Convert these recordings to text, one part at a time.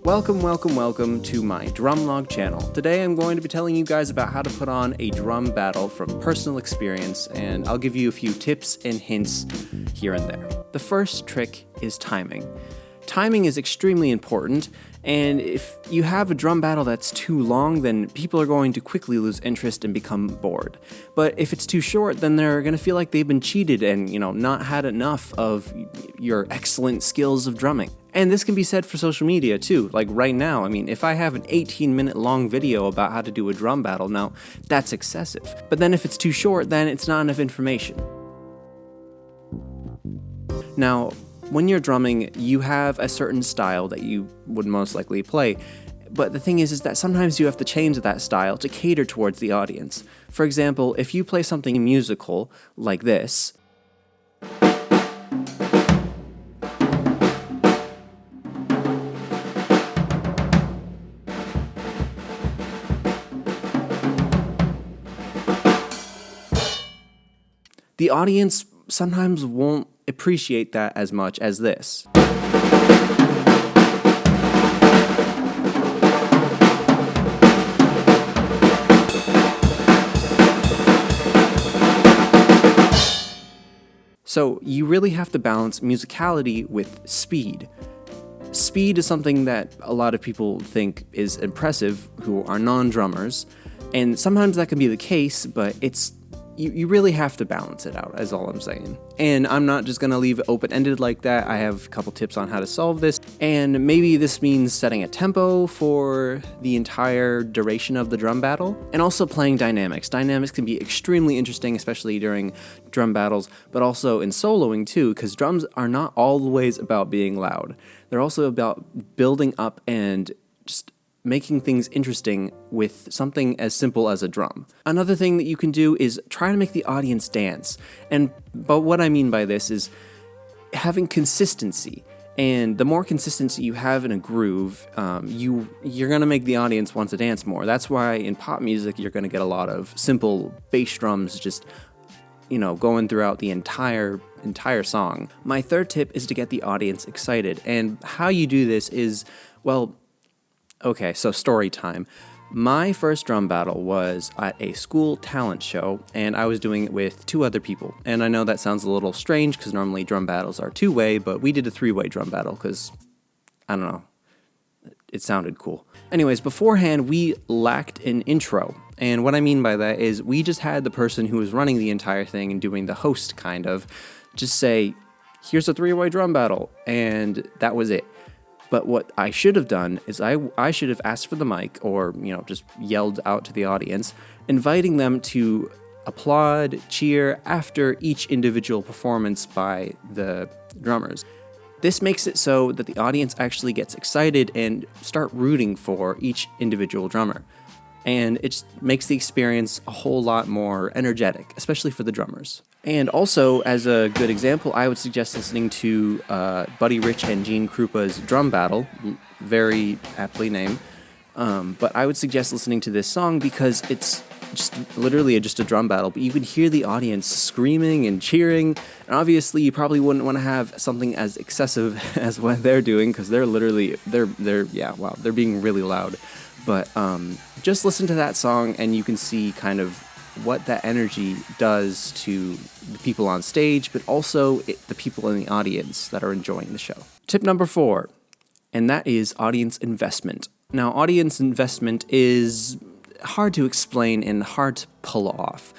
Welcome to my Drumlog channel. Today I'm going to be telling you guys about how to put on a drum battle from personal experience, and I'll give you a few tips and hints here and there. The first trick is timing. Timing is extremely important, and if you have a drum battle that's too long, then people are going to quickly lose interest and become bored. But if it's too short, then they're going to feel like they've been cheated and, not had enough of your excellent skills of drumming. And this can be said for social media too. Like right now, if I have an 18-minute long video about how to do a drum battle, now that's excessive. But then if it's too short, then it's not enough information. Now, when you're drumming, you have a certain style that you would most likely play. But the thing is that sometimes you have to change that style to cater towards the audience. For example, if you play something musical like this, the audience sometimes won't appreciate that as much as this. So you really have to balance musicality with speed. Speed is something that a lot of people think is impressive who are non-drummers, and sometimes that can be the case, but you really have to balance it out, is all I'm saying. And I'm not just gonna leave it open-ended like that. I have a couple tips on how to solve this, and maybe this means setting a tempo for the entire duration of the drum battle, and also playing dynamics. Dynamics can be extremely interesting, especially during drum battles, but also in soloing too, because drums are not always about being loud. They're also about building up and just making things interesting with something as simple as a drum. Another thing that you can do is try to make the audience dance. But what I mean by this is having consistency. And the more consistency you have in a groove, you're gonna make the audience want to dance more. That's why in pop music you're gonna get a lot of simple bass drums just going throughout the entire song. My third tip is to get the audience excited. And how you do this is, okay, so story time. My first drum battle was at a school talent show, and I was doing it with two other people. And I know that sounds a little strange because normally drum battles are two-way, but we did a three-way drum battle because, I don't know, it sounded cool. Anyways, beforehand, we lacked an intro. And what I mean by that is we just had the person who was running the entire thing and doing the host kind of just say, here's a three-way drum battle, and that was it. But what I should have done is I should have asked for the mic or, just yelled out to the audience, inviting them to applaud, cheer after each individual performance by the drummers. This makes it so that the audience actually gets excited and start rooting for each individual drummer. And it just makes the experience a whole lot more energetic, especially for the drummers. And also, as a good example, I would suggest listening to Buddy Rich and Gene Krupa's Drum Battle, very aptly named. But I would suggest listening to this song because it's just literally just a drum battle, but you can hear the audience screaming and cheering. And obviously, you probably wouldn't want to have something as excessive as what they're doing because they're being really loud. But just listen to that song and you can see kind of what that energy does to the people on stage, but also the people in the audience that are enjoying the show. Tip number 4, and that is audience investment. Now, audience investment is hard to explain and hard to pull off,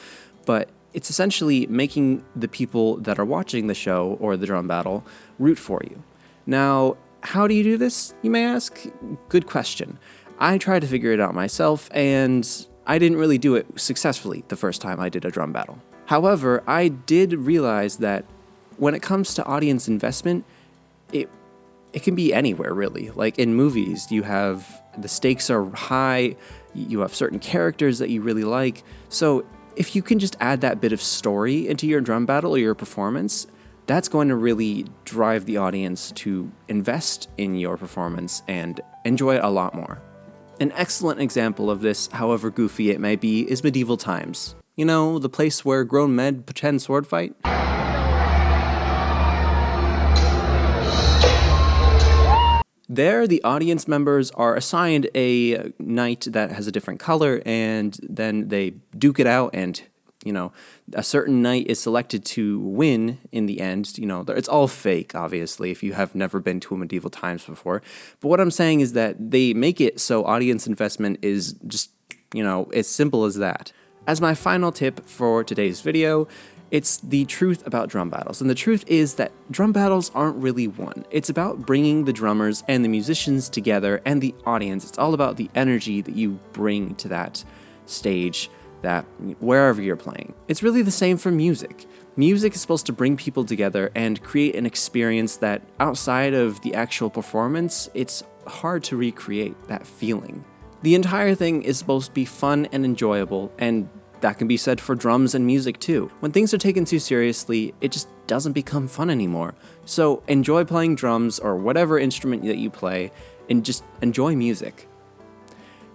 but it's essentially making the people that are watching the show or the drum battle root for you. Now, how do you do this, you may ask? Good question. I tried to figure it out myself, and I didn't really do it successfully the first time I did a drum battle. However, I did realize that when it comes to audience investment, it can be anywhere really. Like in movies, you have the stakes are high, you have certain characters that you really like. So if you can just add that bit of story into your drum battle or your performance, that's going to really drive the audience to invest in your performance and enjoy it a lot more. An excellent example of this, however goofy it may be, is medieval times. The place where grown men pretend sword fight? There, the audience members are assigned a knight that has a different color, and then they duke it out, and, you know, a certain knight is selected to win in the end. You know, it's all fake, obviously, if you have never been to a medieval times before. But what I'm saying is that they make it so audience investment is just, you know, as simple as that. As my final tip for today's video, it's the truth about drum battles. And the truth is that drum battles aren't really one. It's about bringing the drummers and the musicians together and the audience. It's all about the energy that you bring to that stage, that wherever you're playing. It's really the same for music. Music is supposed to bring people together and create an experience that outside of the actual performance, it's hard to recreate that feeling. The entire thing is supposed to be fun and enjoyable, and that can be said for drums and music too. When things are taken too seriously, it just doesn't become fun anymore. So enjoy playing drums or whatever instrument that you play, and just enjoy music.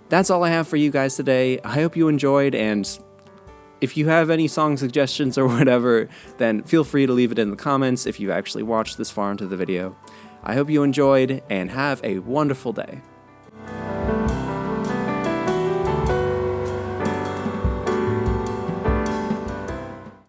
That's all I have for you guys today. I hope you enjoyed, and if you have any song suggestions or whatever, then feel free to leave it in the comments if you actually watched this far into the video. I hope you enjoyed, and have a wonderful day.